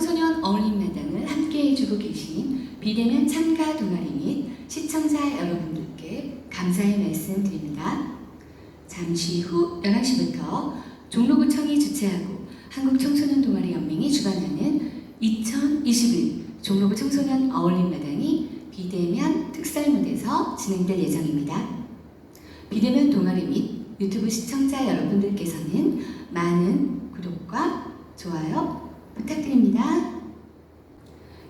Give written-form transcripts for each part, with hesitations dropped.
청소년 어울림마당을 함께 해주고 계신 비대면 참가 동아리 및 시청자 여러분들께 감사의 말씀 드립니다. 잠시 후 11시부터 종로구청이 주최하고 한국청소년동아리연맹이 주관하는 2021 종로구 청소년 어울림마당이 비대면 특설무대에서 진행될 예정입니다. 비대면 동아리 및 유튜브 시청자 여러분들께서는 많은 구독과 좋아요 부탁드립니다.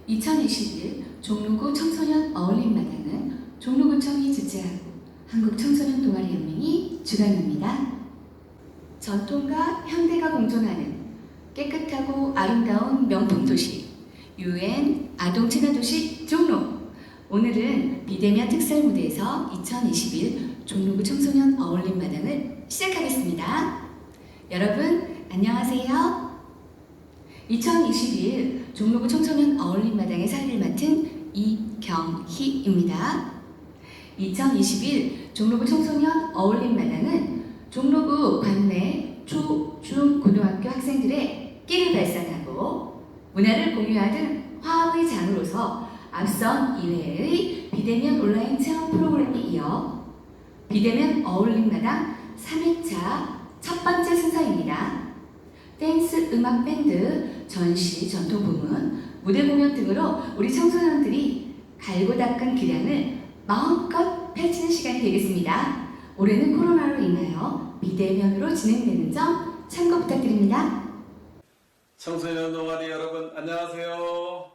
2021 종로구 청소년 어울림마당은 종로구청이 주최하고 한국청소년동아리연맹이 주관합니다. 전통과 현대가 공존하는 깨끗하고 아름다운 명품 도시 UN 아동 친화도시 종로. 오늘은 비대면 특설 무대에서 2021 종로구 청소년 어울림마당을 시작하겠습니다. 여러분 안녕하세요. 2021 종로구 청소년 어울림마당의 사회를 맡은 이경희입니다. 2021 종로구 청소년 어울림마당은 종로구 관내 초, 중, 고등학교 학생들의 끼를 발산하고 문화를 공유하는 화합의 장으로서 앞선 2회의 비대면 온라인 체험 프로그램에 이어 비대면 어울림마당 3회차 첫 번째 순서입니다. 댄스, 음악 밴드, 전시, 전통 부문, 무대 공연 등으로 우리 청소년들이 갈고 닦은 기량을 마음껏 펼치는 시간이 되겠습니다. 올해는 코로나로 인하여 비대면으로 진행되는 점 참고 부탁드립니다. 청소년 동아리 여러분 안녕하세요.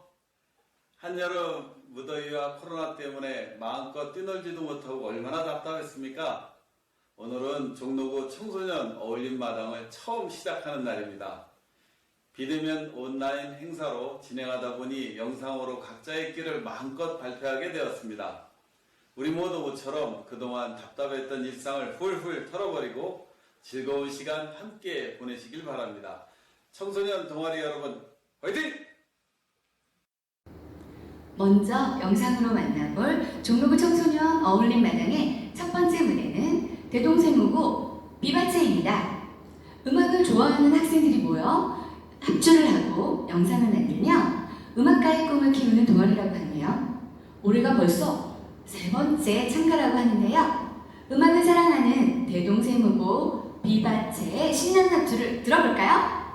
한여름 무더위와 코로나 때문에 마음껏 뛰놀지도 못하고 얼마나 답답했습니까? 오늘은 종로구 청소년 어울림마당을 처음 시작하는 날입니다. 비대면 온라인 행사로 진행하다 보니 영상으로 각자의 끼를 마음껏 발표하게 되었습니다. 우리 모두 모처럼 그동안 답답했던 일상을 훌훌 털어버리고 즐거운 시간 함께 보내시길 바랍니다. 청소년 동아리 여러분 화이팅! 먼저 영상으로 만나볼 종로구 청소년 어울림마당의 첫 번째 무대는 대동생무고 비바체입니다. 음악을 좋아하는 학생들이 모여 합주를 하고 영상을 만들며 음악가의 꿈을 키우는 동아리라고 하네요. 올해가 벌써 세 번째 참가라고 하는데요. 음악을 사랑하는 대동생무고 비바체의 신나는 합주를 들어볼까요?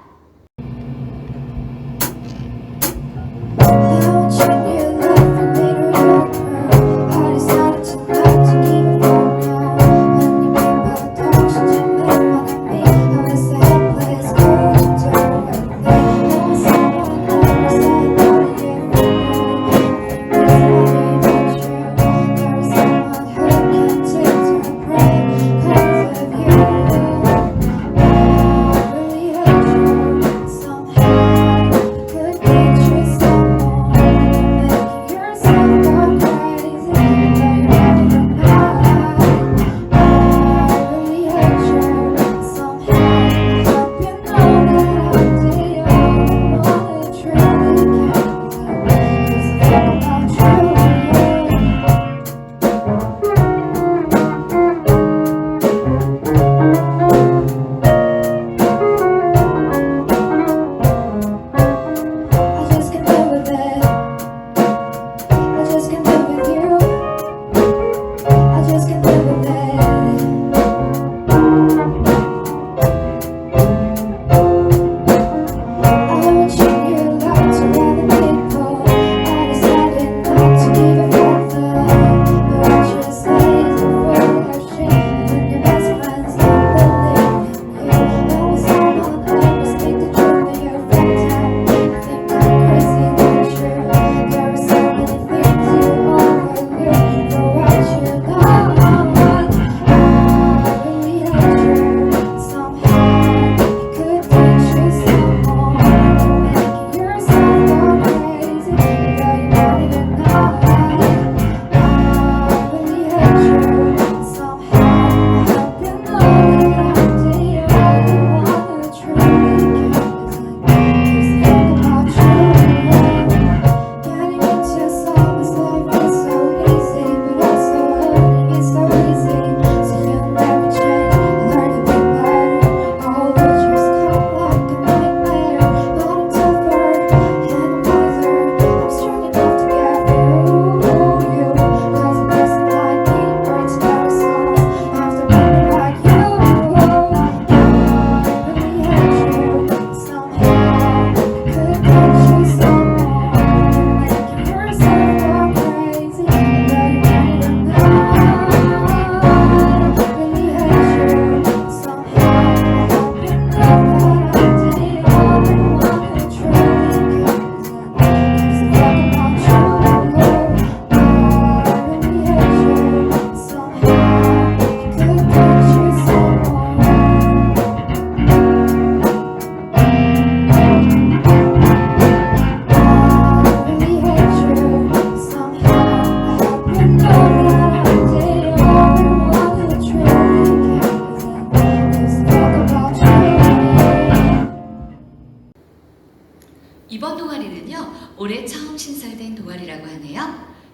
이번 동아리는요, 올해 처음 신설된 동아리라고 하네요.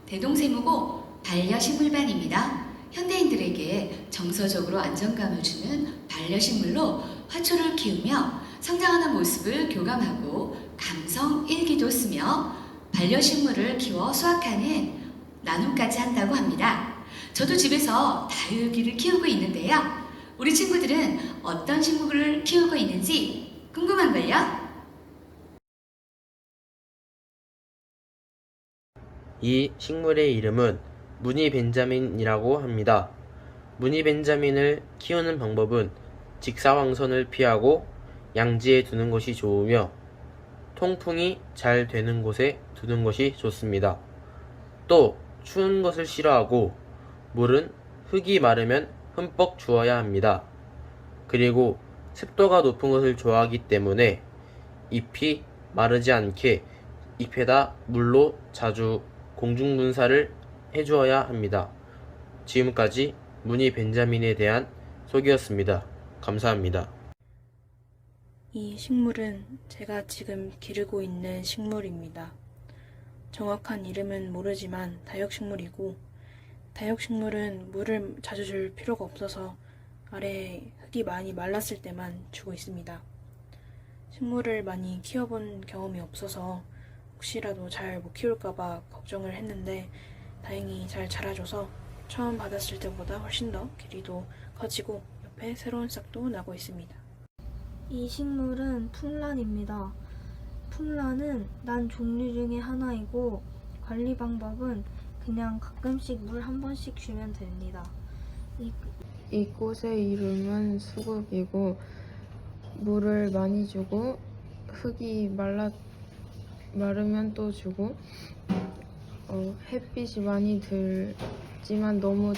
대동세무고 반려식물반입니다. 현대인들에게 정서적으로 안정감을 주는 반려식물로 화초를 키우며 성장하는 모습을 교감하고 감성 일기도 쓰며 반려식물을 키워 수확하는 나눔까지 한다고 합니다. 저도 집에서 다육이를 키우고 있는데요. 우리 친구들은 어떤 식물을 키우고 있는지 궁금한걸요? 이 식물의 이름은 무늬 벤자민이라고 합니다. 무늬 벤자민을 키우는 방법은 직사광선을 피하고 양지에 두는 것이 좋으며 통풍이 잘 되는 곳에 두는 것이 좋습니다. 또 추운 것을 싫어하고 물은 흙이 마르면 흠뻑 주어야 합니다. 그리고 습도가 높은 것을 좋아하기 때문에 잎이 마르지 않게 잎에다 물로 자주 공중분사를 해주어야 합니다. 지금까지 무늬 벤자민에 대한 소개였습니다. 감사합니다. 이 식물은 제가 지금 기르고 있는 식물입니다. 정확한 이름은 모르지만 다육식물이고, 다육식물은 물을 자주 줄 필요가 없어서 아래에 흙이 많이 말랐을 때만 주고 있습니다. 식물을 많이 키워본 경험이 없어서 혹시라도 잘 못 키울까봐 걱정을 했는데 다행히 잘 자라줘서 처음 받았을 때보다 훨씬 더 길이도 커지고 옆에 새로운 싹도 나고 있습니다. 이 식물은 품란입니다. 품란은 난 종류 중에 하나이고 관리 방법은 그냥 가끔씩 물 한 번씩 주면 됩니다. 이 꽃의 이름은 수국이고 물을 많이 주고 흙이 마르면 또 주고 햇빛이 많이 들지만 너무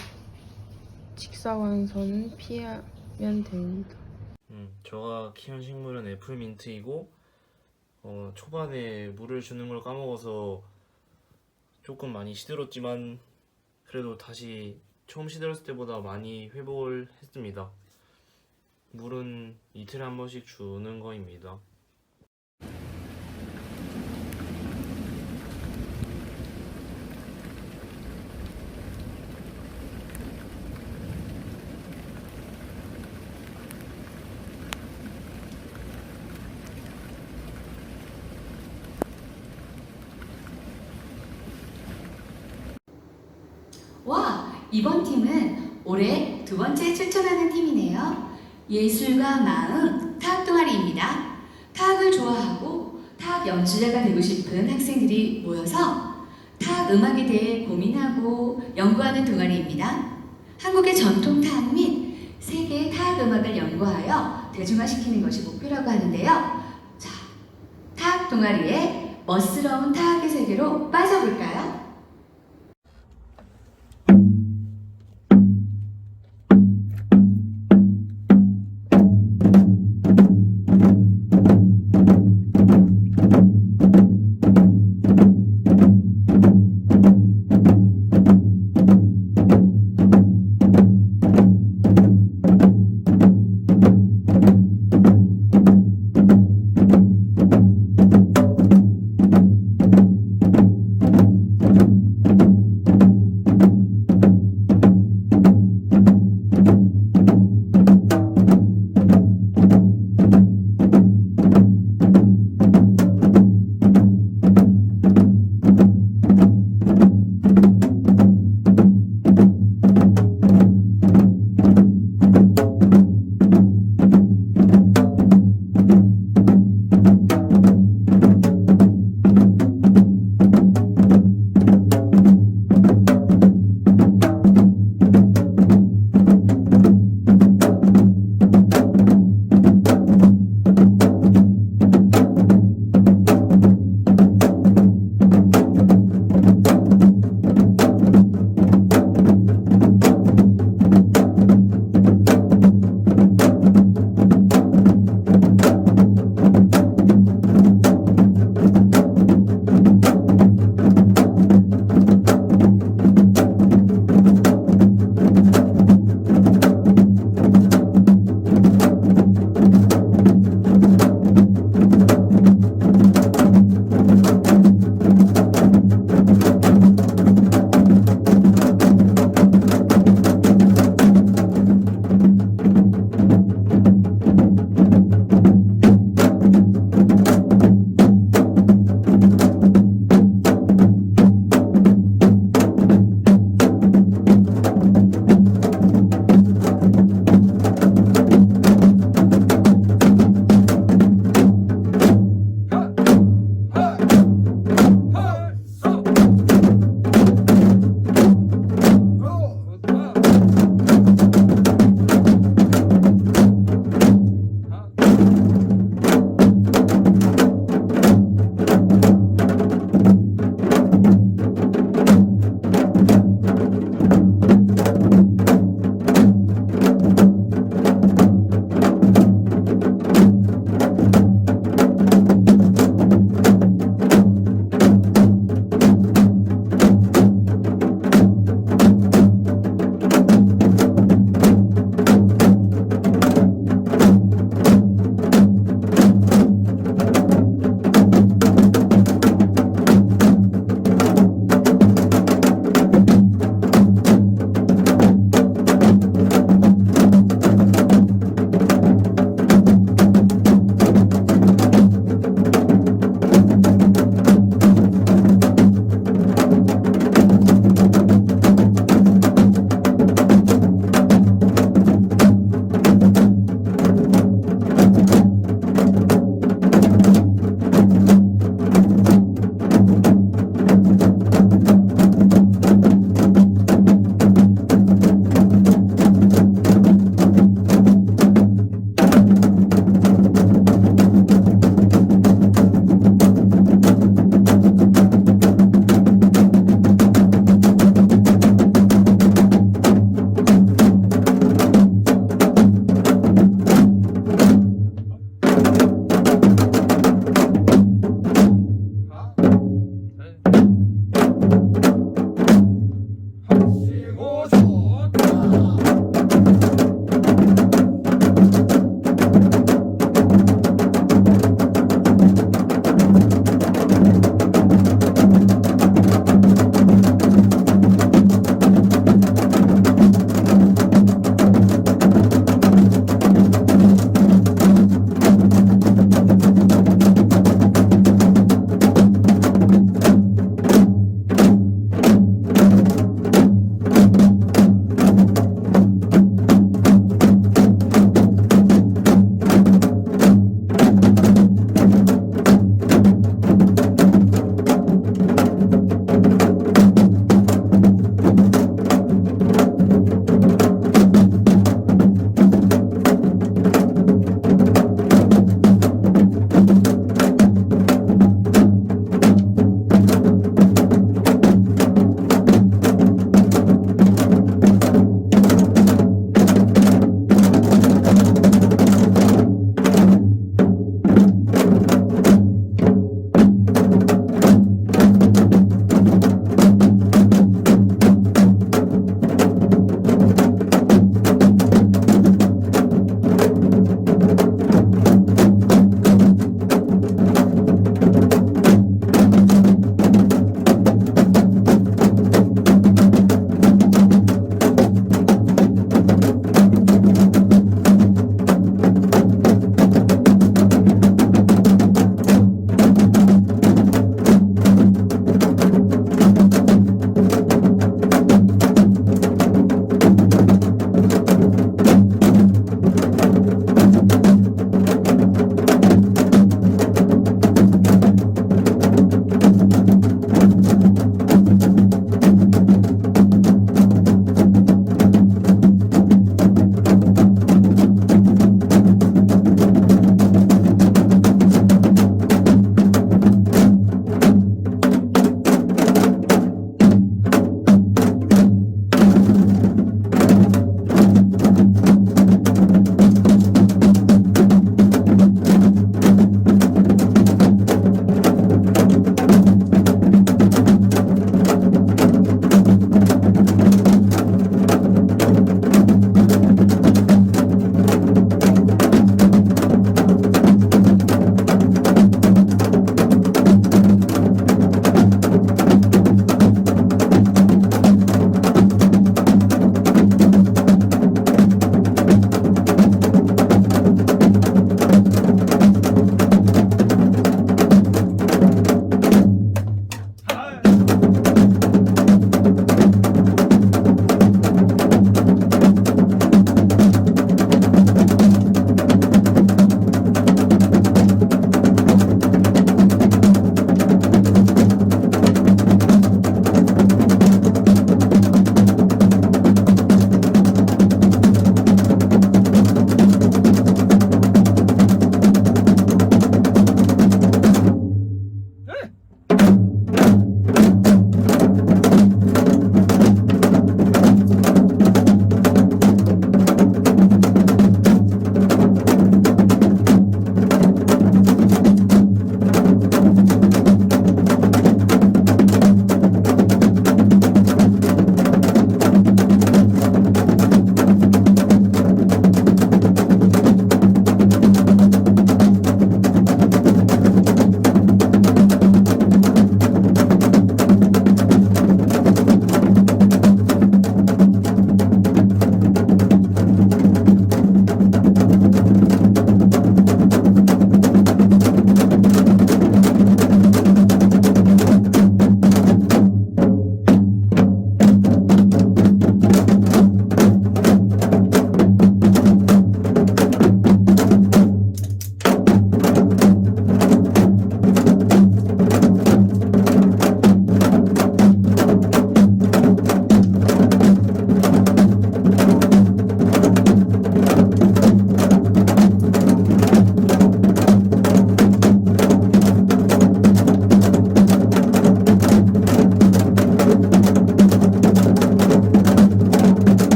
직사광선은 피하면 됩니다. 제가 키운 식물은 애플민트이고 초반에 물을 주는 걸 까먹어서 조금 많이 시들었지만 그래도 다시 처음 시들었을 때보다 많이 회복을 했습니다. 물은 이틀에 한 번씩 주는 거입니다. 와, 이번 팀은 올해 두 번째 출전하는 팀이네요. 예술과 마음 타악 동아리입니다. 타악을 좋아하고 타악 연주자가 되고 싶은 학생들이 모여서 타악 음악에 대해 고민하고 연구하는 동아리입니다. 한국의 전통 타악 및 세계의 타악 음악을 연구하여 대중화시키는 것이 목표라고 하는데요. 자, 타악 동아리의 멋스러운 타악의 세계로 빠져볼까요?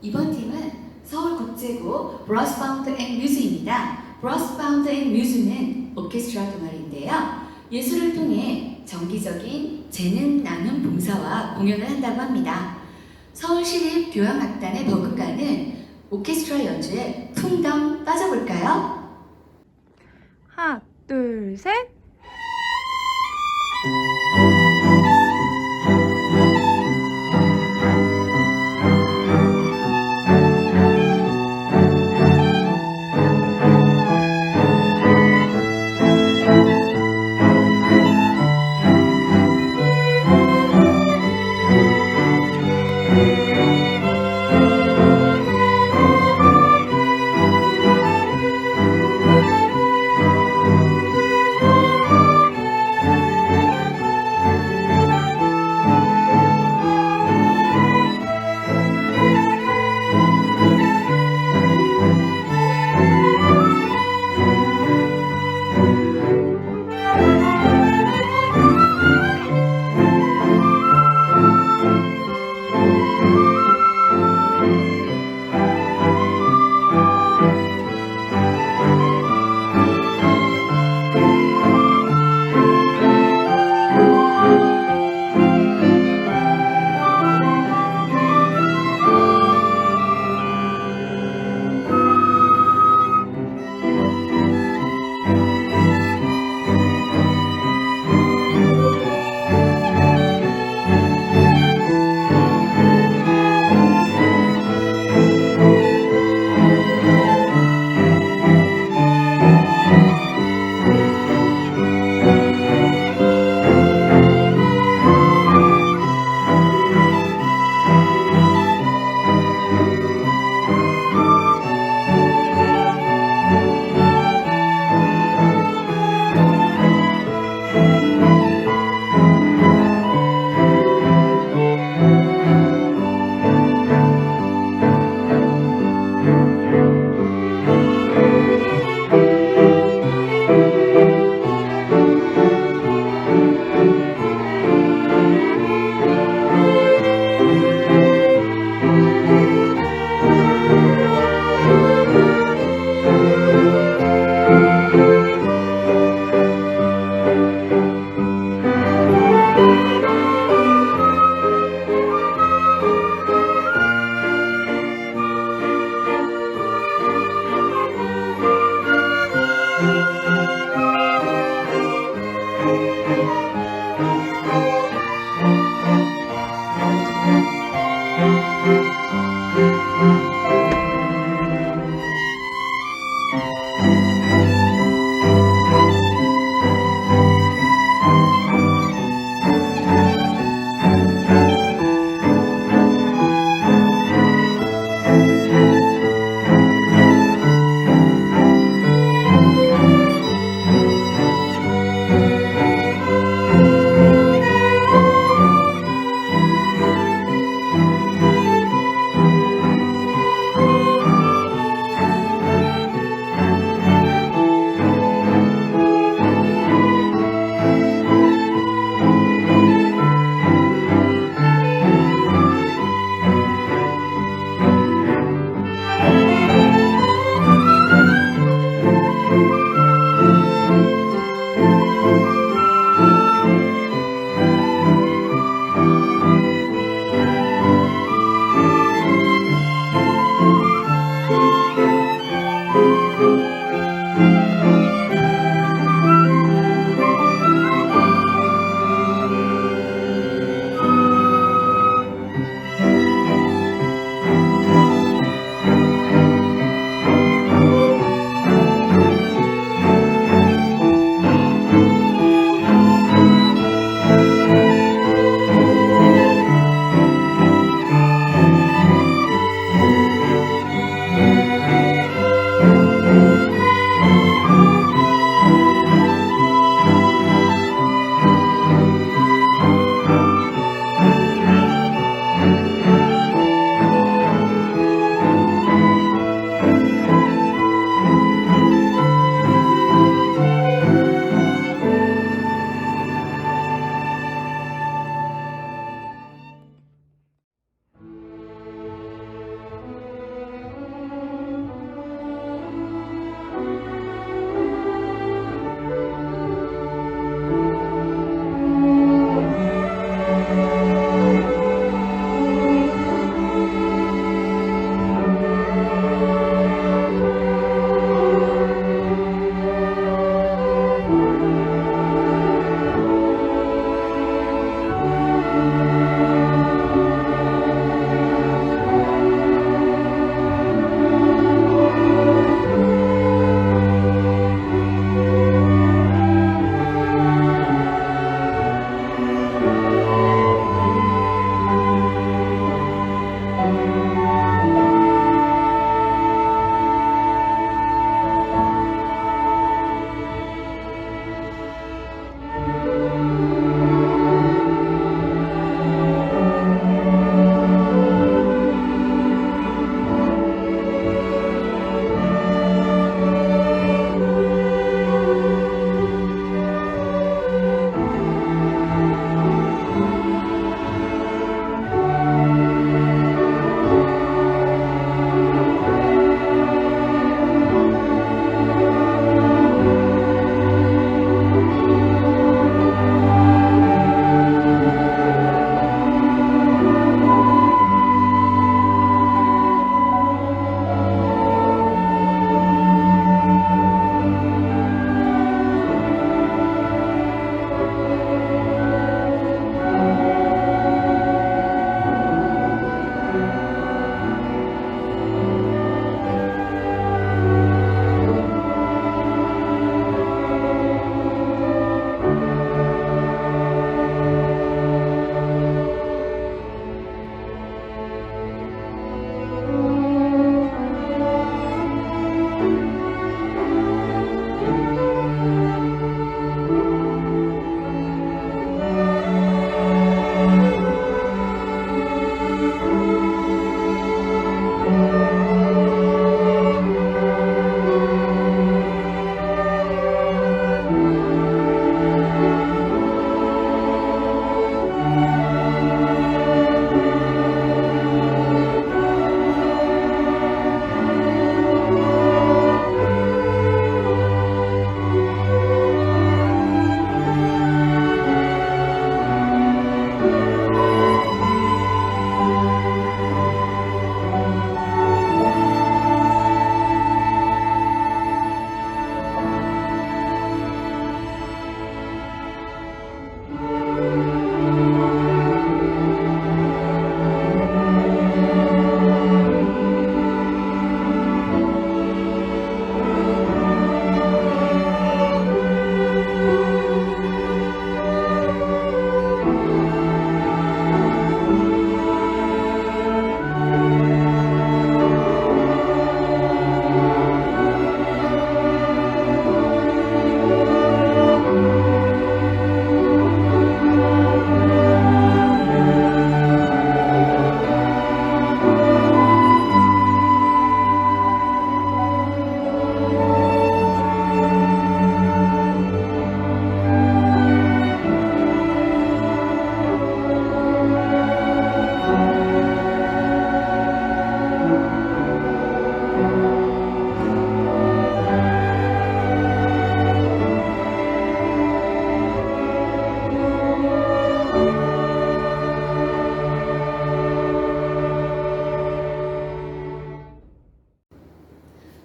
이번 팀은 서울국제고 브러스바운드 앤 뮤즈입니다. 브러스바운드 앤 뮤즈는 오케스트라 동아리인데요. 예술을 통해 정기적인 재능 나눔 봉사와 공연을 한다고 합니다. 서울시립교향악단의 버금가는 오케스트라 연주에 풍덩 빠져볼까요? 하나, 둘, 셋.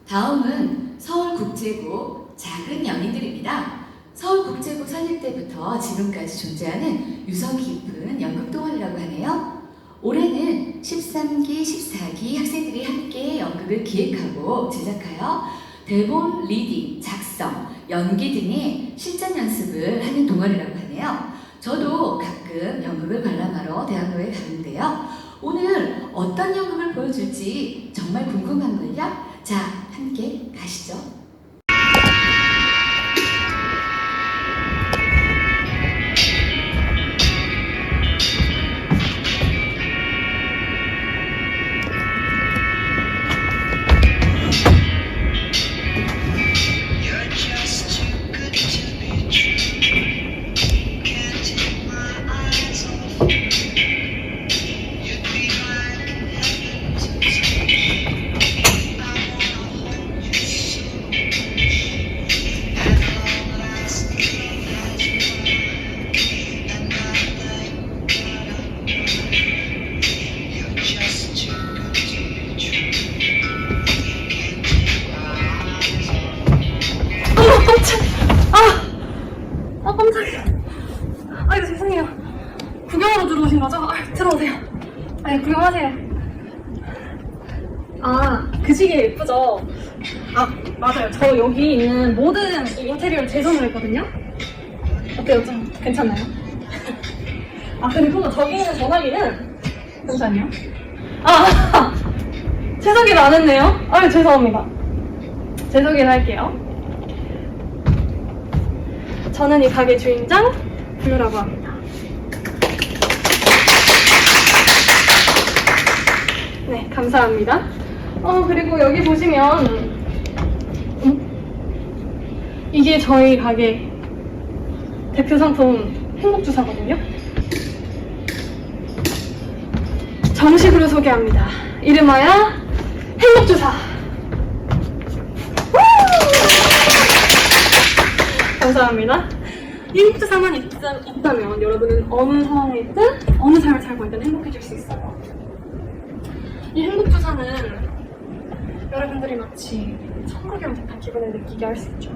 다음은 서울국제국 작은 연인들입니다. 서울국제국 설립 때부터 지금까지 존재하는 유서 깊은 연극 동아리라고 하네요. 올해는 13기, 14기 학생들이 함께 연극을 기획하고 제작하여 대본 리딩, 작성, 연기 등의 실전 연습을 하는 동아리라고 하네요. 저도 가끔 연극을 관람하러 대학로에 가는데요. 오늘 어떤 연극을 보여줄지 정말 궁금한걸요? 자, 함께 가시죠. 깜짝이야. 아이고, 죄송해요. 구경하러 들어오신 거죠? 들어오세요. 구경하세요. 그 시계 예쁘죠? 맞아요. 저 여기 있는 모든 인테리어를 재정을 했거든요? 어때요? 좀 괜찮나요? 그리고 저기 있는 전화기는 잠시만요. 제소개를 안 했네요. 죄송합니다. 제소개를 할게요. 저는 이 가게 주인장 블루라고 합니다. 네, 감사합니다. 그리고 여기 보시면 이게 저희 가게 대표 상품 행복주사거든요. 정식으로 소개합니다. 이름하여 행복주사. 감사합니다. 이 행복주사만 있다면 여러분은 어느 상황에 있든 어느 삶을 살고 있든 행복해질 수 있어요. 이 행복주사는 여러분들이 마치 천국에 온 듯한 기분을 느끼게 할 수 있죠.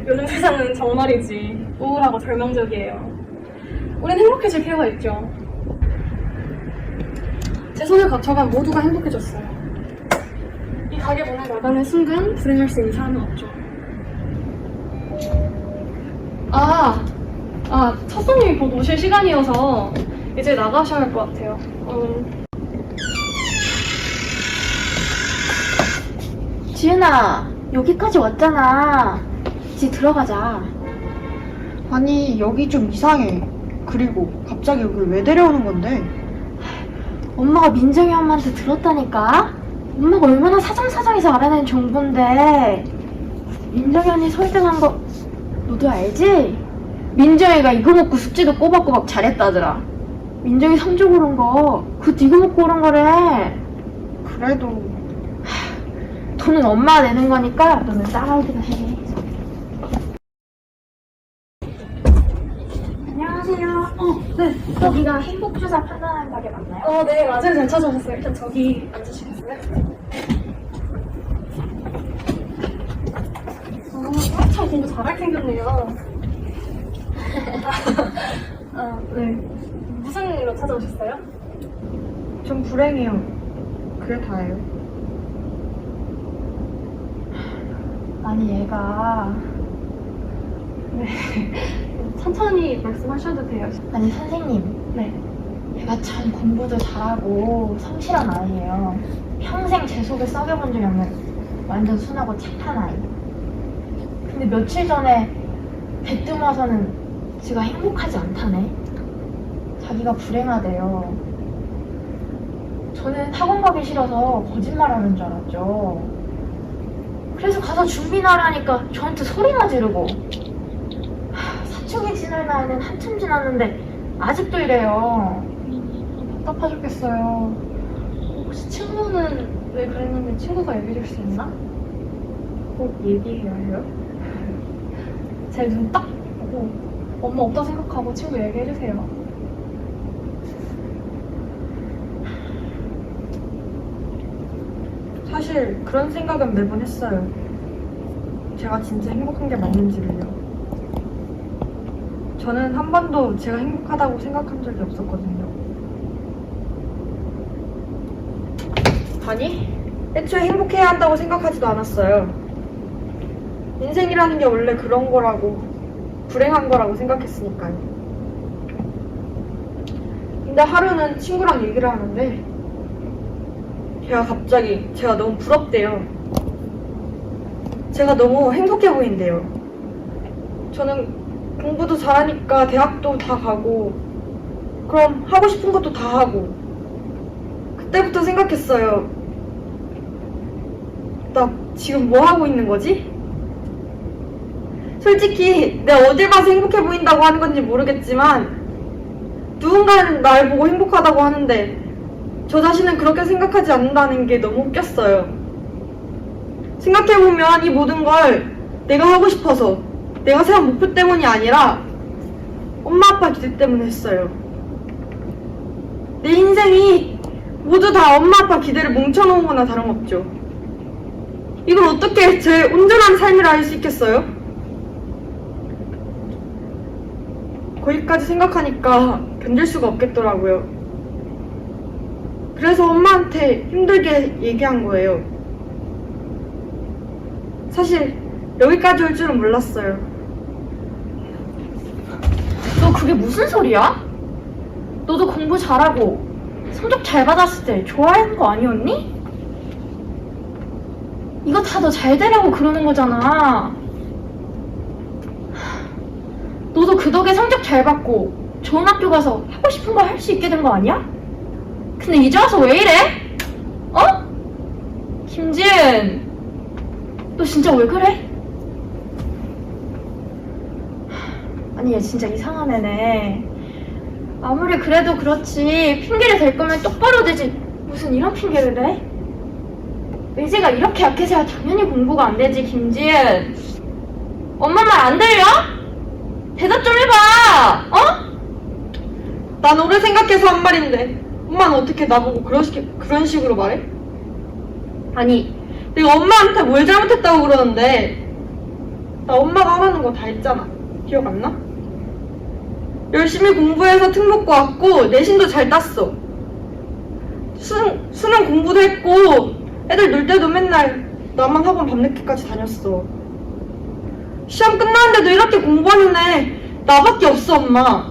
요즘 세상은 정말이지 우울하고 절망적이에요. 우린 행복해질 필요가 있죠. 제 손을 거쳐간 모두가 행복해졌어요. 이 가게 문을 나가는 순간 불행할 수 있는 사람은 없죠. 첫 손님이 곧 오실 시간이어서 이제 나가셔야 할 것 같아요. 지은아, 여기까지 왔잖아. 이제 들어가자. 아니, 여기 좀 이상해. 그리고 갑자기 여길 왜 데려오는 건데? 엄마가 민정이 엄마한테 들었다니까? 엄마가 얼마나 사정사정해서 알아낸 정보인데. 민정이 언니 설득한 거 너도 알지? 민정이가 이거 먹고 숙제도 꼬박꼬박 잘했다더라. 민정이 성적 오른 거 그거 이거 먹고 오른 거래. 그래도 돈은 엄마가 내는 거니까 너는 따라오기나 해. 안녕하세요. 네. 여기가 행복주사 판단하는 가게 맞나요? 네, 맞아요. 잘 찾아오셨어요. 일단 저기 앉으시겠어요? 참 공부 잘할 생겼네요. 네. 무슨 일로 찾아오셨어요? 좀 불행해요. 그게 다예요. 아니 얘가 네. 천천히 말씀하셔도 돼요. 아니 선생님 네. 얘가 참 공부도 잘하고 성실한 아이예요. 평생 제 속에 썩여본 적이 없는 완전 순하고 착한 아이. 근데 며칠 전에 대뜸 와서는 지가 행복하지 않다네. 자기가 불행하대요. 저는 학원 가기 싫어서 거짓말하는 줄 알았죠. 그래서 가서 준비나 하라니까 저한테 소리나 지르고. 사춘기 지날 나이는 한참 지났는데 아직도 이래요. 답답하 죽겠어요. 혹시 친구는 왜 그랬는지 친구가 얘기해줄 수 있나? 꼭 얘기해야 해요? 제 눈 딱 보고 엄마 없다 생각하고 친구 얘기해주세요. 사실 그런 생각은 매번 했어요. 제가 진짜 행복한 게 맞는지를요. 저는 한 번도 제가 행복하다고 생각한 적이 없었거든요. 아니, 애초에 행복해야 한다고 생각하지도 않았어요. 인생이라는 게 원래 그런 거라고, 불행한 거라고 생각했으니까요. 근데 하루는 친구랑 얘기를 하는데 걔가 갑자기 제가 너무 부럽대요. 제가 너무 행복해 보인대요. 저는 공부도 잘하니까 대학도 다 가고 그럼 하고 싶은 것도 다 하고 그때부터 생각했어요. 나 지금 뭐 하고 있는 거지? 솔직히 내가 어딜 봐서 행복해 보인다고 하는 건지 모르겠지만 누군가는 날 보고 행복하다고 하는데 저 자신은 그렇게 생각하지 않는다는 게 너무 웃겼어요. 생각해보면 이 모든 걸 내가 하고 싶어서 내가 세운 목표 때문이 아니라 엄마 아빠 기대 때문에 했어요. 내 인생이 모두 다 엄마 아빠 기대를 뭉쳐놓은 거나 다름없죠. 이걸 어떻게 제 온전한 삶이라 할 수 있겠어요? 거기까지 생각하니까 견딜 수가 없겠더라고요. 그래서 엄마한테 힘들게 얘기한 거예요. 사실 여기까지 올 줄은 몰랐어요. 너 그게 무슨 소리야? 너도 공부 잘하고 성적 잘 받았을 때 좋아하는 거 아니었니? 이거 다 너 잘 되라고 그러는 거잖아. 너도 그 덕에 성적 잘 받고 좋은 학교 가서 하고 싶은 거 할 수 있게 된 거 아니야? 근데 이제 와서 왜 이래? 어? 김지은, 너 진짜 왜 그래? 아니 얘 진짜 이상한 애네. 아무리 그래도 그렇지 핑계를 댈 거면 똑바로 대지 무슨 이런 핑계를 대? 의지가 이렇게 약해서야 당연히 공부가 안 되지. 김지은, 엄마 말 안 들려? 대답 좀 해봐. 어? 난 오래 생각해서 한 말인데 엄마는 어떻게 나보고 그런 식으로 말해? 아니, 내가 엄마한테 뭘 잘못했다고 그러는데 나 엄마가 하라는 거 다 했잖아. 기억 안 나? 열심히 공부해서 특목고 왔고 내신도 잘 땄어. 수능 공부도 했고 애들 놀 때도 맨날 나만 학원 밤늦게까지 다녔어. 시험 끝났는데도 이렇게 공부하는 애 나밖에 없어, 엄마.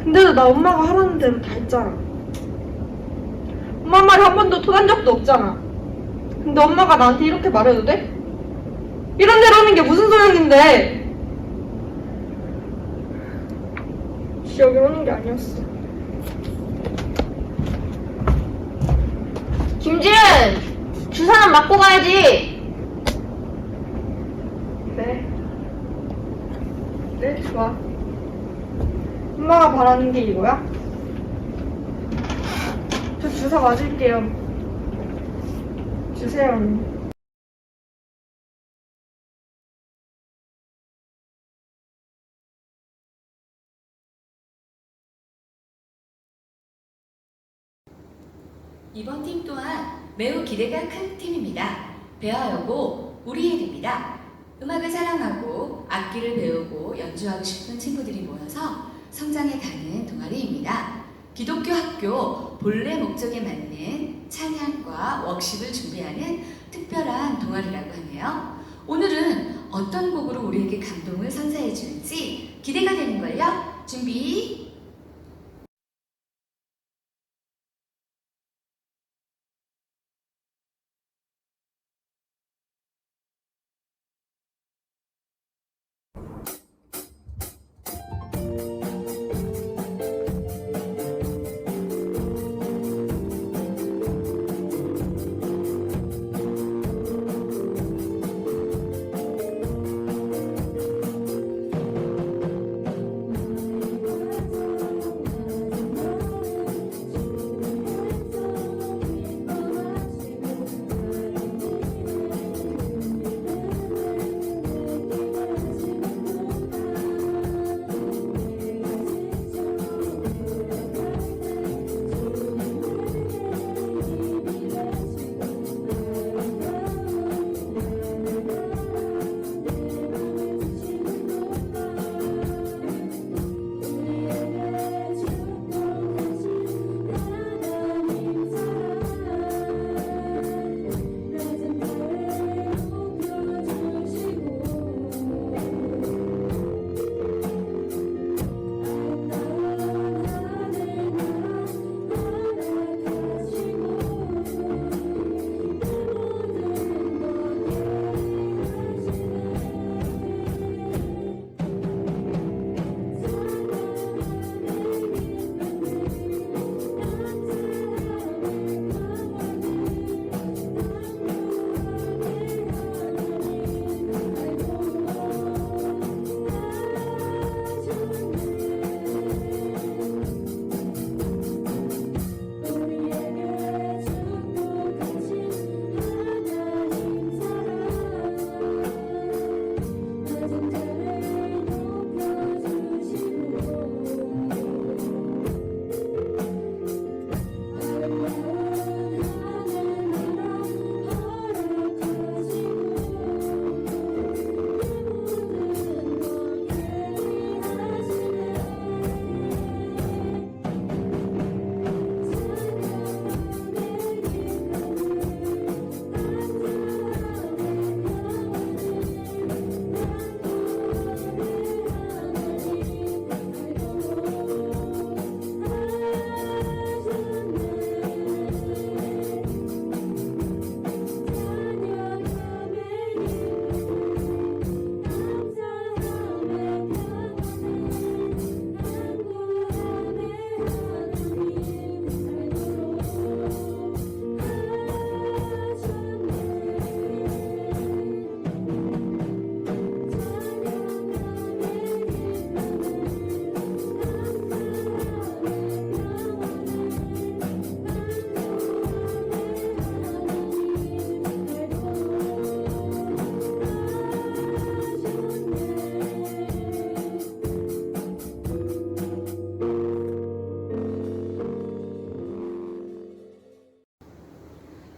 근데도 나 엄마가 하라는 대로 다 했잖아. 엄마 말 한 번도 토단 적도 없잖아. 근데 엄마가 나한테 이렇게 말해도 돼? 이런 대로 하는 게 무슨 소용인데? 기억이 오는 게 아니었어. 김지은, 주사는 맞고 가야지. 네, 좋아. 엄마가 바라는 게 이거야? 저 주사 맞을게요. 주세요, 언니. 이번 팀 또한 매우 기대가 큰 팀입니다. 배아여고 우리엘입니다. 음악을 사랑하고 악기를 배우고 연주하고 싶은 친구들이 모여서 성장해가는 동아리입니다. 기독교 학교 본래 목적에 맞는 찬양과 웍십을 준비하는 특별한 동아리라고 하네요. 오늘은 어떤 곡으로 우리에게 감동을 선사해 줄지 기대가 되는걸요. 준비!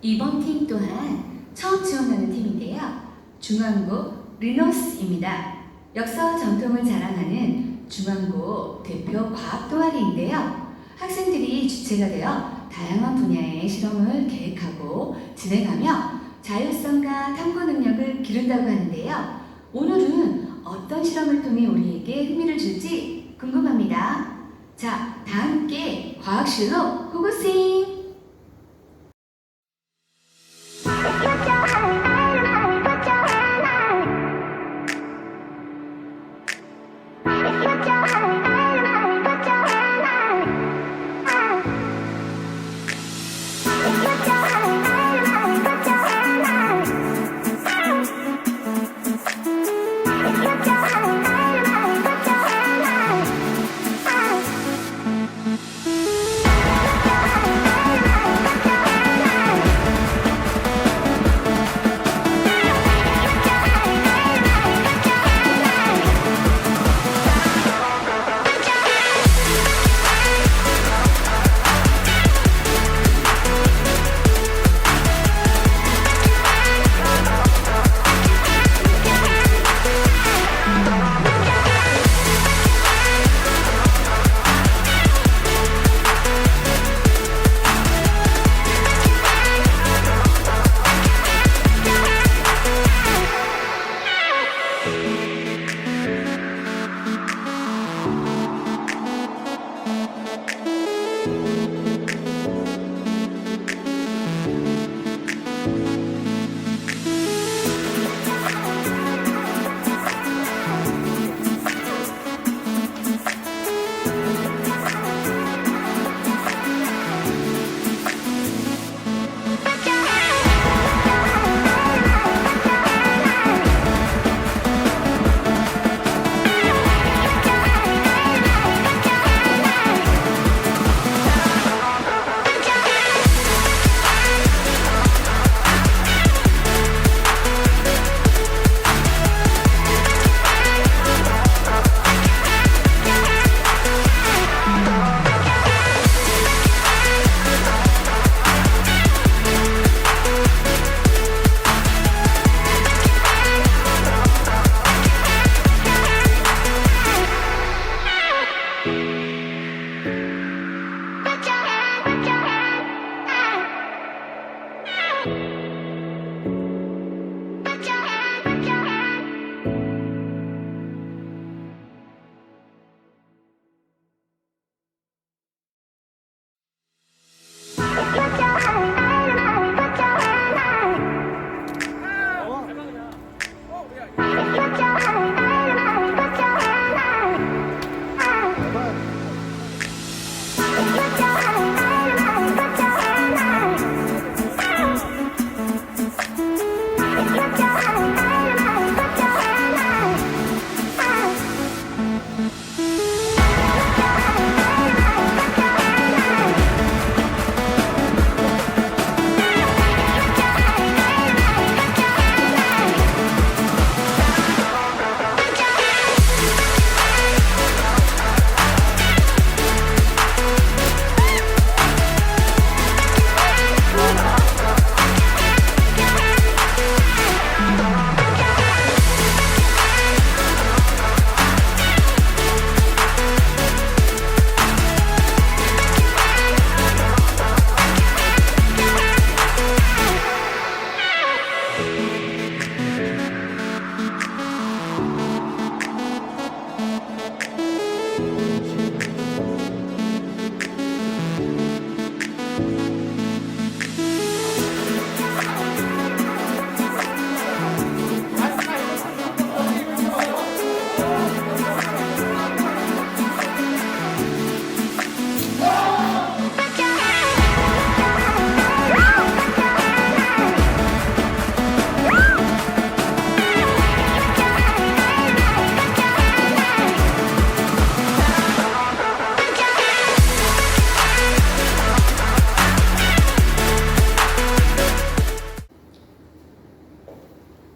이번 팀 또한 처음 지원하는 팀인데요. 중앙고 리노스입니다. 역사와 전통을 자랑하는 중앙고 대표 과학 동아리인데요. 학생들이 주체가 되어 다양한 분야의 실험을 계획하고 진행하며 자율성과 탐구 능력을 기른다고 하는데요. 오늘은 어떤 실험을 통해 우리에게 흥미를 줄지 궁금합니다. 자, 다 함께 과학실로 고고싱!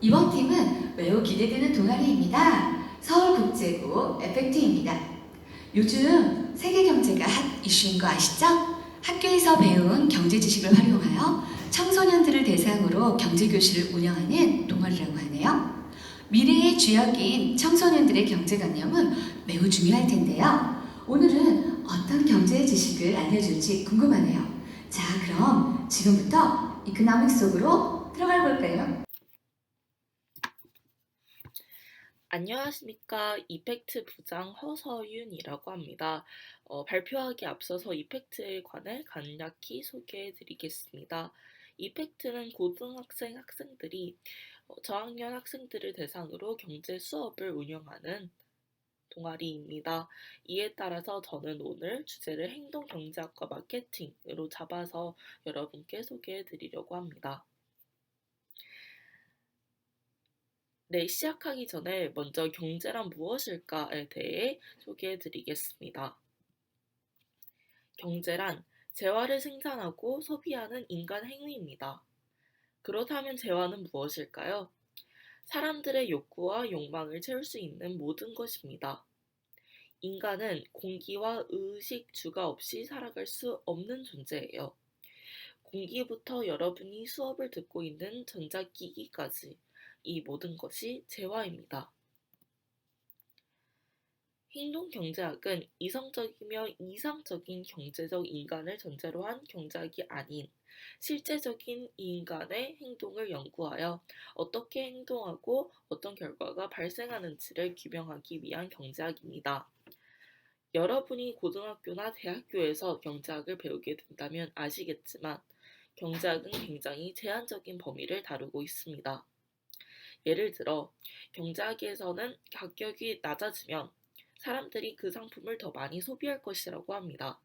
이번 팀은 매우 기대되는 동아리입니다. 서울국제고 에펙트입니다. 요즘 세계 경제가 핫 이슈인 거 아시죠? 학교에서 배운 경제 지식을 활용하여 청소년들을 대상으로 경제교실을 운영하는 동아리라고 하네요. 미래의 주역인 청소년들의 경제관념은 매우 중요할 텐데요. 오늘은 어떤 경제 지식을 알려줄지 궁금하네요. 자, 그럼 지금부터 이코노믹 속으로 들어가 볼까요? 안녕하십니까. 이펙트 부장 허서윤이라고 합니다. 발표하기 앞서서 이펙트에 관해 간략히 소개해 드리겠습니다. 이펙트는 고등학생 학생들이 저학년 학생들을 대상으로 경제 수업을 운영하는 동아리입니다. 이에 따라서 저는 오늘 주제를 행동경제학과 마케팅으로 잡아서 여러분께 소개해 드리려고 합니다. 네, 시작하기 전에 먼저 경제란 무엇일까에 대해 소개해 드리겠습니다. 경제란 재화를 생산하고 소비하는 인간 행위입니다. 그렇다면 재화는 무엇일까요? 사람들의 욕구와 욕망을 채울 수 있는 모든 것입니다. 인간은 공기와 의식주가 없이 살아갈 수 없는 존재예요. 공기부터 여러분이 수업을 듣고 있는 전자기기까지 이 모든 것이 재화입니다. 행동경제학은 이성적이며 이상적인 경제적 인간을 전제로 한 경제학이 아닌 실제적인 인간의 행동을 연구하여 어떻게 행동하고 어떤 결과가 발생하는지를 규명하기 위한 경제학입니다. 여러분이 고등학교나 대학교에서 경제학을 배우게 된다면 아시겠지만 경제학은 굉장히 제한적인 범위를 다루고 있습니다. 예를 들어 경제학에서는 가격이 낮아지면 사람들이 그 상품을 더 많이 소비할 것이라고 합니다.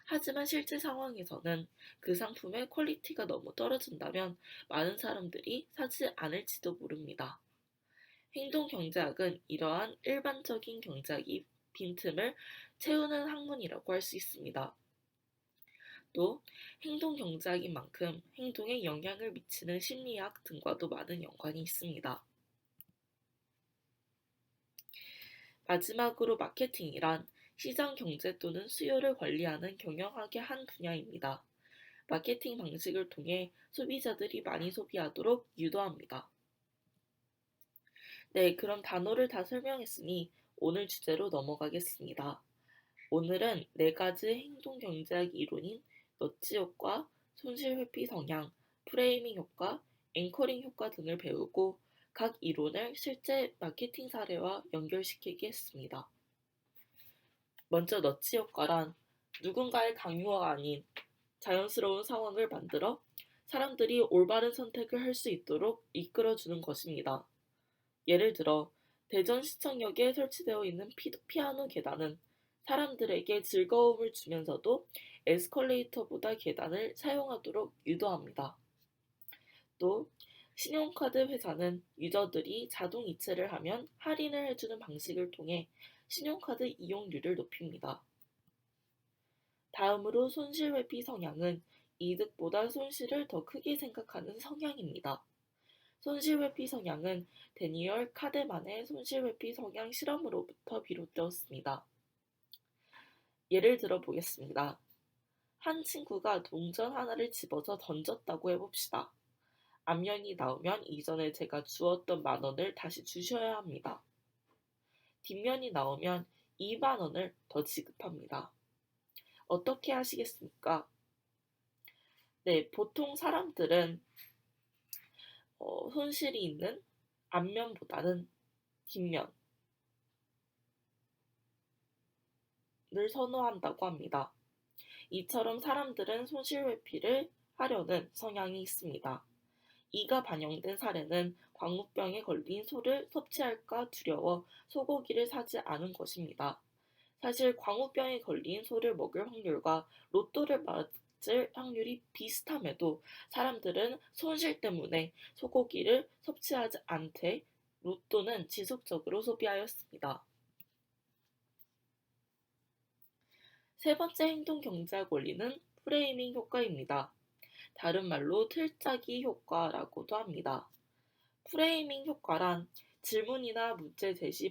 하지만 실제 상황에서는 그 상품의 퀄리티가 너무 떨어진다면 많은 사람들이 사지 않을지도 모릅니다. 행동경제학은 이러한 일반적인 경제학이 빈틈을 채우는 학문이라고 할 수 있습니다. 또 행동경제학인 만큼 행동에 영향을 미치는 심리학 등과도 많은 연관이 있습니다. 마지막으로 마케팅이란 시장 경제 또는 수요를 관리하는 경영학의 한 분야입니다. 마케팅 방식을 통해 소비자들이 많이 소비하도록 유도합니다. 네, 그럼 단어를 다 설명했으니 오늘 주제로 넘어가겠습니다. 오늘은 4가지 행동경제학 이론인 너치 효과, 손실회피 성향, 프레이밍 효과, 앵커링 효과 등을 배우고 각 이론을 실제 마케팅 사례와 연결시키게 했습니다. 먼저 너치 효과란 누군가의 강요가 아닌 자연스러운 상황을 만들어 사람들이 올바른 선택을 할 수 있도록 이끌어주는 것입니다. 예를 들어 대전시청역에 설치되어 있는 피아노 계단은 사람들에게 즐거움을 주면서도 에스컬레이터보다 계단을 사용하도록 유도합니다. 또 신용카드 회사는 유저들이 자동 이체를 하면 할인을 해주는 방식을 통해 신용카드 이용률을 높입니다. 다음으로 손실회피 성향은 이득보다 손실을 더 크게 생각하는 성향입니다. 손실회피 성향은 데니얼 카데만의 손실회피 성향 실험으로부터 비롯되었습니다. 예를 들어 보겠습니다. 한 친구가 동전 하나를 집어서 던졌다고 해봅시다. 앞면이 나오면 이전에 제가 주었던 10,000원을 다시 주셔야 합니다. 뒷면이 나오면 20,000원을 더 지급합니다. 어떻게 하시겠습니까? 네, 보통 사람들은 손실이 있는 앞면보다는 뒷면을 선호한다고 합니다. 이처럼 사람들은 손실회피를 하려는 성향이 있습니다. 이가 반영된 사례는 광우병에 걸린 소를 섭취할까 두려워 소고기를 사지 않은 것입니다. 사실 광우병에 걸린 소를 먹을 확률과 로또를 맞을 확률이 비슷함에도 사람들은 손실 때문에 소고기를 섭취하지 않되 로또는 지속적으로 소비하였습니다. 세 번째 행동경제학 원리는 프레이밍 효과입니다. 다른 말로 틀짜기 효과라고도 합니다. 프레이밍 효과란 질문이나 문제 제시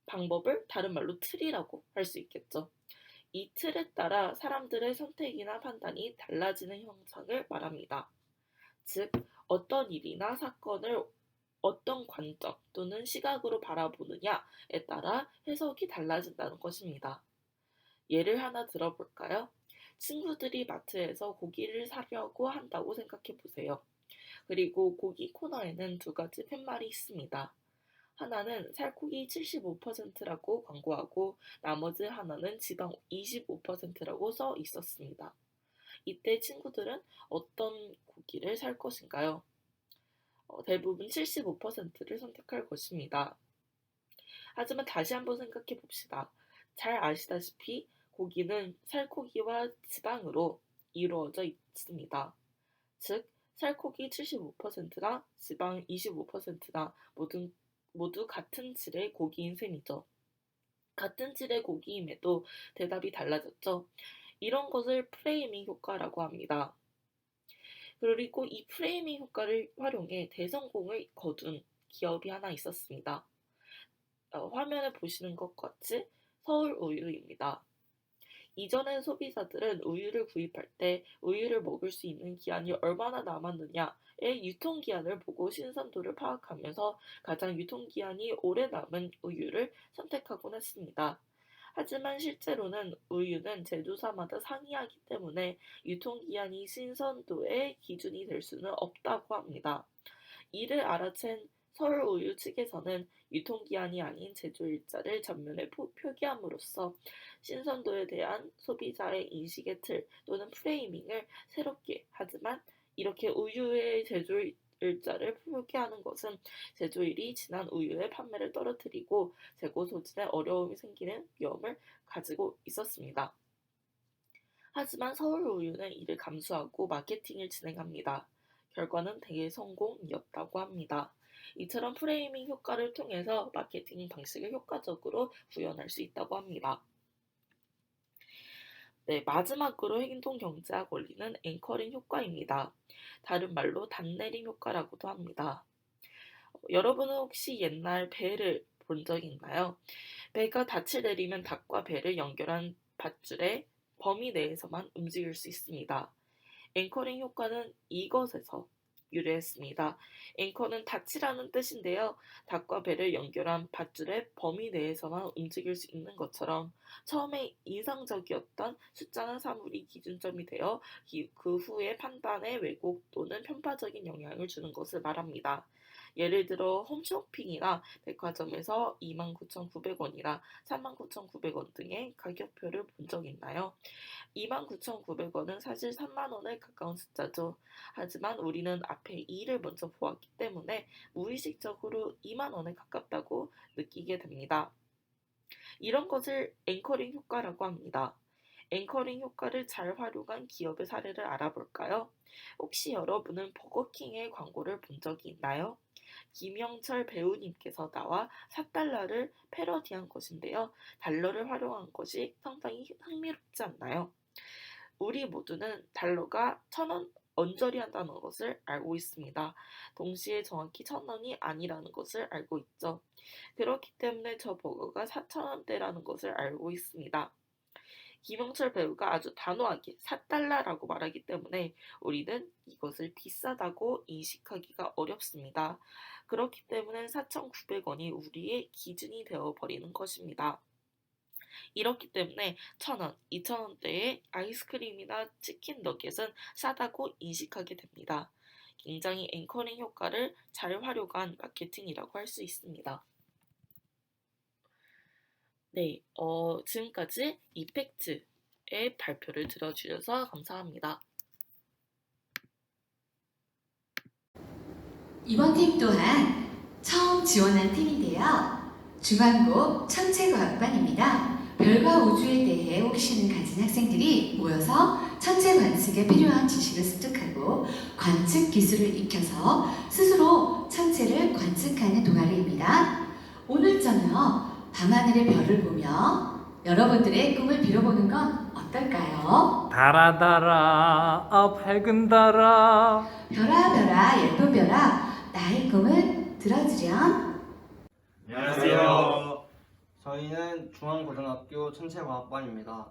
방법을 다른 말로 틀이라고 할 수 있겠죠. 이 틀에 따라 사람들의 선택이나 판단이 달라지는 현상을 말합니다. 즉, 어떤 일이나 사건을 어떤 관점 또는 시각으로 바라보느냐에 따라 해석이 달라진다는 것입니다. 예를 하나 들어볼까요? 친구들이 마트에서 고기를 사려고 한다고 생각해 보세요. 그리고 고기 코너에는 두 가지 팻말이 있습니다. 하나는 살코기 75%라고 광고하고 나머지 하나는 지방 25%라고 써 있었습니다. 이때 친구들은 어떤 고기를 살 것인가요? 대부분 75%를 선택할 것입니다. 하지만 다시 한번 생각해 봅시다. 잘 아시다시피 고기는 살코기와 지방으로 이루어져 있습니다. 즉, 살코기 75%가 지방 25%가 모두 같은 질의 고기인 셈이죠. 같은 질의 고기임에도 대답이 달라졌죠. 이런 것을 프레이밍 효과라고 합니다. 그리고 이 프레이밍 효과를 활용해 대성공을 거둔 기업이 하나 있었습니다. 화면에 보시는 것 같이 서울우유입니다. 이전엔 소비자들은 우유를 구입할 때 우유를 먹을 수 있는 기한이 얼마나 남았느냐의 유통기한을 보고 신선도를 파악하면서 가장 유통기한이 오래 남은 우유를 선택하곤 했습니다. 하지만 실제로는 우유는 제조사마다 상이하기 때문에 유통기한이 신선도의 기준이 될 수는 없다고 합니다. 이를 알아챈 서울우유 측에서는 유통기한이 아닌 제조일자를 전면에 표기함으로써 신선도에 대한 소비자의 인식의 틀 또는 프레이밍을 새롭게 하지만 이렇게 우유의 제조일자를 표기하는 것은 제조일이 지난 우유의 판매를 떨어뜨리고 재고 소진에 어려움이 생기는 위험을 가지고 있었습니다. 하지만 서울우유는 이를 감수하고 마케팅을 진행합니다. 결과는 대성공이었다고 합니다. 이처럼 프레이밍 효과를 통해서 마케팅 방식을 효과적으로 구현할 수 있다고 합니다. 네, 마지막으로 행동경제학 원리는 앵커링 효과입니다. 다른 말로 단내림 효과라고도 합니다. 여러분은 혹시 옛날 배를 본 적이 있나요? 배가 닻을 내리면 닭과 배를 연결한 밧줄의 범위 내에서만 움직일 수 있습니다. 앵커링 효과는 이것에서 유래했습니다. 앵커는 닻이라는 뜻인데요. 닭과 배를 연결한 밧줄의 범위 내에서만 움직일 수 있는 것처럼 처음에 인상적이었던 숫자나 사물이 기준점이 되어 그 후의 판단에 왜곡 또는 편파적인 영향을 주는 것을 말합니다. 예를 들어 홈쇼핑이나 백화점에서 29,900원이나 39,900원 등의 가격표를 본 적 있나요? 29,900원은 사실 3만원에 가까운 숫자죠. 하지만 우리는 앞에 2를 먼저 보았기 때문에 무의식적으로 2만원에 가깝다고 느끼게 됩니다. 이런 것을 앵커링 효과라고 합니다. 앵커링 효과를 잘 활용한 기업의 사례를 알아볼까요? 혹시 여러분은 버거킹의 광고를 본 적이 있나요? 김영철 배우님께서 나와 4달러를 패러디한 것인데요. 달러를 활용한 것이 상당히 흥미롭지 않나요? 우리 모두는 달러가 1,000원 언저리 한다는 것을 알고 있습니다. 동시에 정확히 1,000원이 아니라는 것을 알고 있죠. 그렇기 때문에 저 버거가 4,000원대라는 것을 알고 있습니다. 김영철 배우가 아주 단호하게 4달러라고 말하기 때문에 우리는 이것을 비싸다고 인식하기가 어렵습니다. 그렇기 때문에 4,900원이 우리의 기준이 되어버리는 것입니다. 이렇기 때문에 1,000원, 2,000원대의 아이스크림이나 치킨 너겟은 싸다고 인식하게 됩니다. 굉장히 앵커링 효과를 잘 활용한 마케팅이라고 할 수 있습니다. 네, 지금까지 이펙트의 발표를 들어주셔서 감사합니다. 이번 팀 또한 처음 지원한 팀인데요. 중앙고 천체과학반입니다. 별과 우주에 대해 호기심을 가진 학생들이 모여서 천체 관측에 필요한 지식을 습득하고 관측 기술을 익혀서 스스로 천체를 관측하는 동아리입니다. 오늘 저녁 밤하늘의 별을 보며 여러분들의 꿈을 빌어보는 건 어떨까요? 달아 달아 밝은 달아 별아 별아 예쁜 별아 나의 꿈을 들어주렴. 안녕하세요. 저희는 중앙고등학교 천체과학반입니다.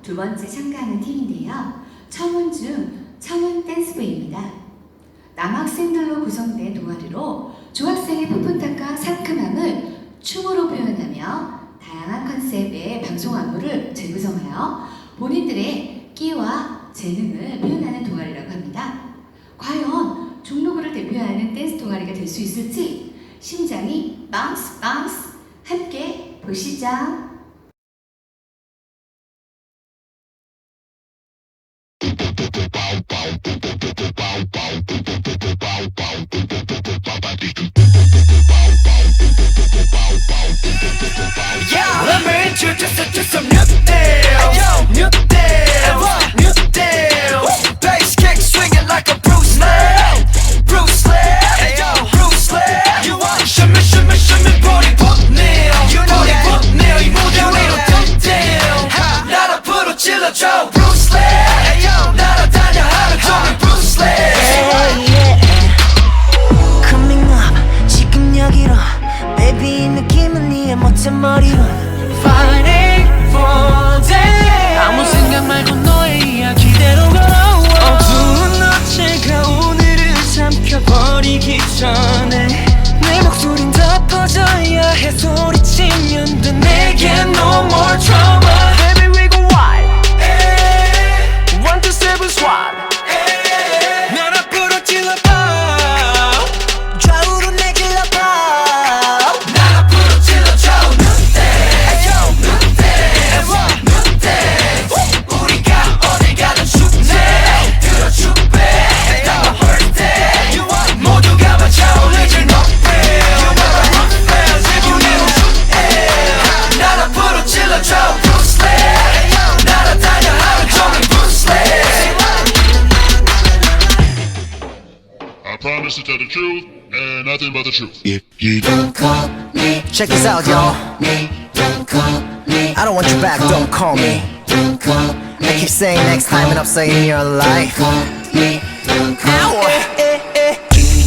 두 번째 참가하는 팀인데요. 청운중 청운 댄스부입니다. 남학생들로 구성된 동아리로 중학생의 풋풋함과 상큼함을 춤으로 표현하며 다양한 컨셉의 방송 안무를 재구성하여 본인들의 끼와 재능을 표현하는 동아리라고 합니다. 과연 종로구를 대표하는 댄스 동아리가 될 수 있을지 심장이 바운스 바운스 함께 보시죠. Let me introduce you to some new deals. New deals. New deals. Bass kick swinging like a Bruce Lee. Bruce Lee. Bruce Lee. You want shimmy, shimmy, shimmy, body put nail. You know that put nail. 이 무대 위로 던져. 나를 앞으로 찔러줘. Bruce Lee. 날아다녀 하루 종일 Bruce Lee. Coming up 지금 여기로 Baby 이 느낌은 네의 멋진 머리로 Fighting for day. 아무 생각 말고 너의 이야기대로 걸어와 어두운 어제가 오늘을 삼켜버리기 전에 내 목소린 더 퍼져야 해 소리치면 돼 내게 no more trauma. Baby we go wild. 1, 2, 7 SWAT. 날 앞으로 찔러봐. 좌우로 내질러봐 날 앞으로 찔러줘. 우리가 어딜 가든 축제 들어줄게. 나 hurt day. 모두가 맞아 올리질 높이. 날 앞으로 찔러줘. Bruce Lee. 날아다녀 하루 종일 Bruce Lee. I promise to tell the truth and nothing but the truth. If you don't call me Check this out yo Don't call me I don't want you back don't call me Don't call me I keep saying next time and I'm saying your life Don't call me Don't call me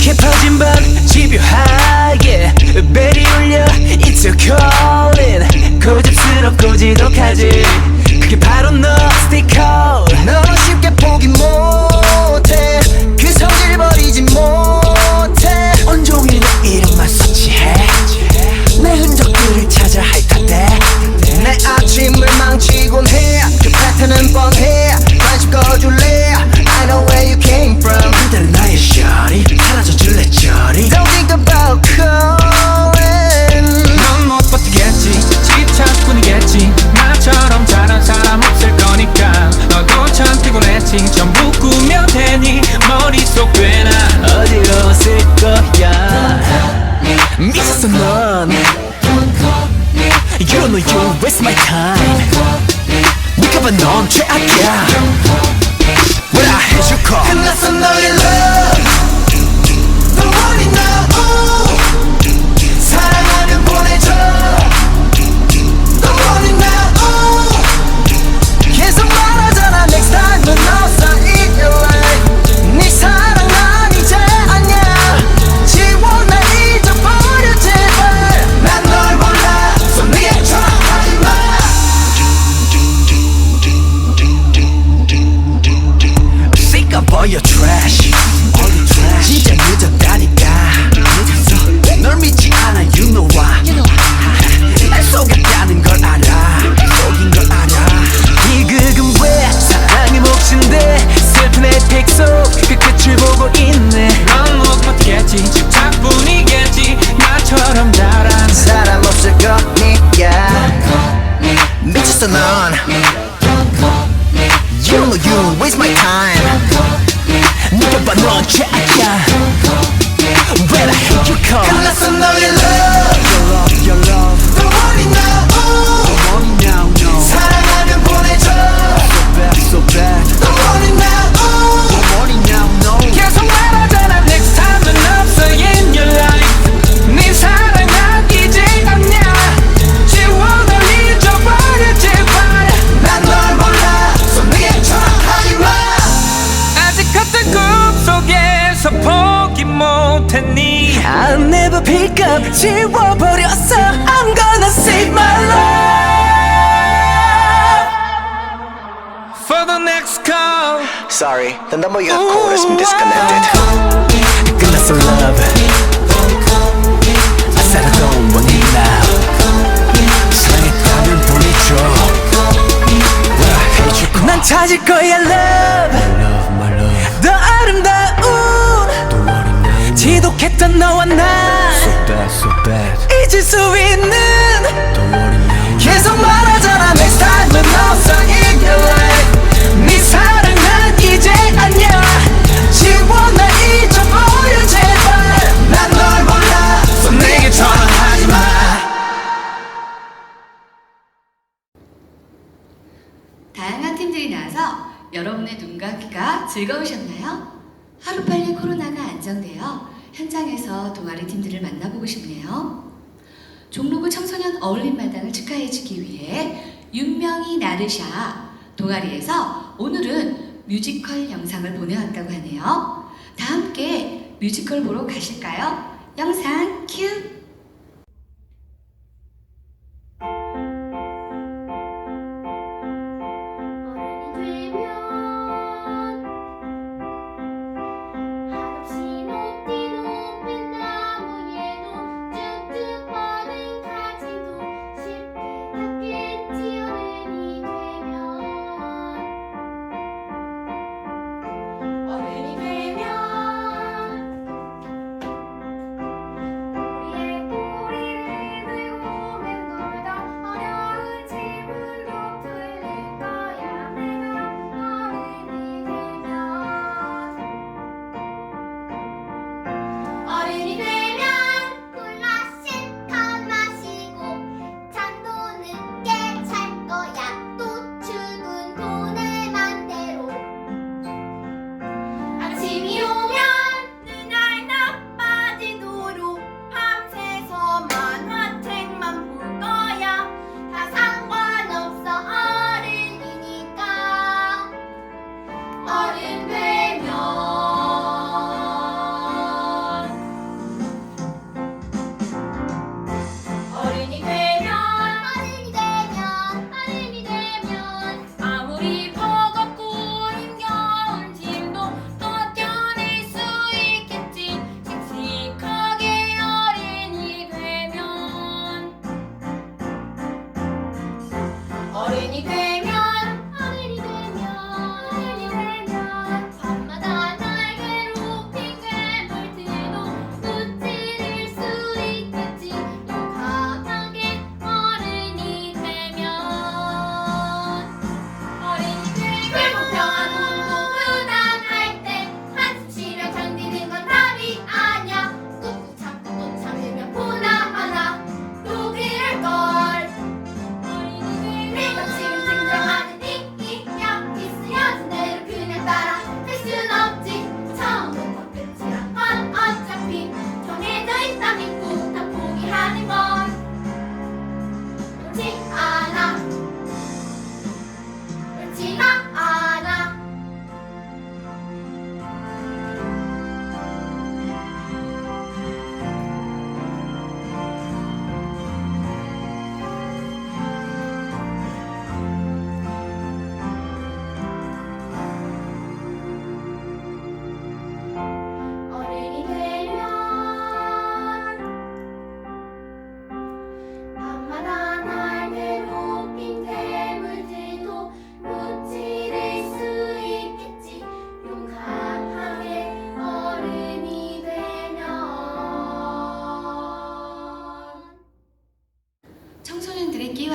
깊어진 밤 집요하게 벨이 울려 It's your calling 고집스럽고 지독하지 그게 바로 너 Stick out 너는 쉽게 포기 못해 그 성질 버리지 못해 온종일 내 이름만 서치해 내 흔적들을 찾아 핥아대 내 아침을 망치곤 해그 패턴은 뻔해 관심 꺼줄래 I know where you came from 그대로 나의 shawty 사라져줄래 저리 Don't think about calling 넌 못 버티겠지 집착뿐이겠지 나처럼 잘한 사람 없을 거니까 너도 참 피곤했지 전부 꾸며 대니 머릿속 꽤나 어지러웠을 거야 미쳤어 넌 You don't know you waste my time 네가 봐 넌 최악이야 When I hit your call 끝났어 너의 love Don't worry now 사랑하면 보내줘 Don't worry now 계속 말하잖아 Next time 넌 없어 in your life 네 사랑 난 이제 아냐 지워 날 잊어버려 제발 난 널 몰라 So 네가 전화하지마 Sick of all your trash 진짜 늦었다니까 널 믿지 않아 you know why 날 속였다는 걸 알아 속인 걸 알아 이 극은 왜 사랑의 몫인데 슬픈 에픽 속그 끝을 보고 있네 넌 못 버티겠지 집착뿐이겠지 나처럼 잘한 사람 없을 거니까 미쳤어 넌 You know you waste my time 네가 봐 넌 최악이야 When I hit your call 끝났어 너의 love Your love Don't worry now 사랑하면 보내줘 So bad Don't worry now 계속 말하잖아 next time 넌 없어 in your life 네 사랑 난 이제 않냐 지워 널 잊어버려 제발 난 널 몰라 So 네가 전화하지마 아직 같은 꿈 속에서 포기 못했니 I'll never pick up 지워버렸어 I'm gonna save my life for the next call. Sorry, the number you have called has been disconnected. 끝났어 love. I said I don't want you now. 사랑의 답을 보내줘. Well, I hate you. 난 찾을 거야 love. My love. 더 아름다운 지독했던 너와 나. So bad. 잊을 수 있는. Don't worry now. 계속 말하잖아 next time은 없어 in your life. 네 사랑은 이제 안녕. 지워 날 잊어버려 제발. 난 널 몰라 so 내게 전화하지마. 다양한 팀들이 나와서 여러분의 눈과 귀가 즐거우셨나요? 하루빨리 코로나가 안정되어 현장에서 동아리 팀들을 만나보고 싶네요. 종로구 청소년 어울림마당을 축하해주기 위해 윤명이 나르샤 동아리에서 오늘은 뮤지컬 영상을 보내왔다고 하네요. 다 함께 뮤지컬 보러 가실까요? 영상 큐!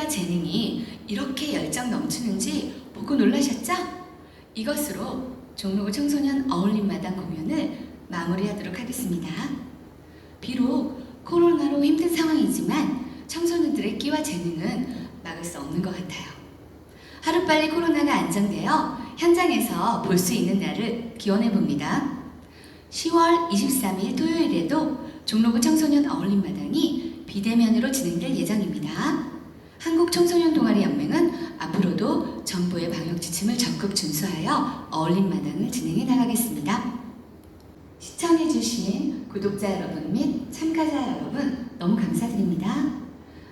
재능이 이렇게 열정 넘치는지 보고 놀라셨죠? 이것으로 종로구 청소년 어울림마당 공연을 마무리하도록 하겠습니다. 비록 코로나로 힘든 상황이지만 청소년들의 끼와 재능은 막을 수 없는 것 같아요. 하루빨리 코로나가 안정되어 현장에서 볼 수 있는 날을 기원해 봅니다. 10월 23일 토요일에도 종로구 청소년 어울림마당이 비대면으로 진행될 예정입니다. 한국청소년동아리연맹은 앞으로도 정부의 방역 지침을 적극 준수하여 어울림마당을 진행해 나가겠습니다. 시청해주신 구독자 여러분 및 참가자 여러분 너무 감사드립니다.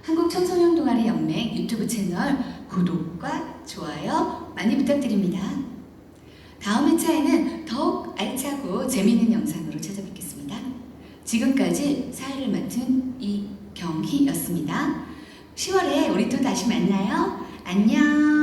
한국청소년동아리연맹 유튜브 채널 구독과 좋아요 많이 부탁드립니다. 다음 회차에는 더욱 알차고 재미있는 영상으로 찾아뵙겠습니다. 지금까지 사회를 맡은 이경희였습니다. 10월에 우리 또 다시 만나요. 안녕.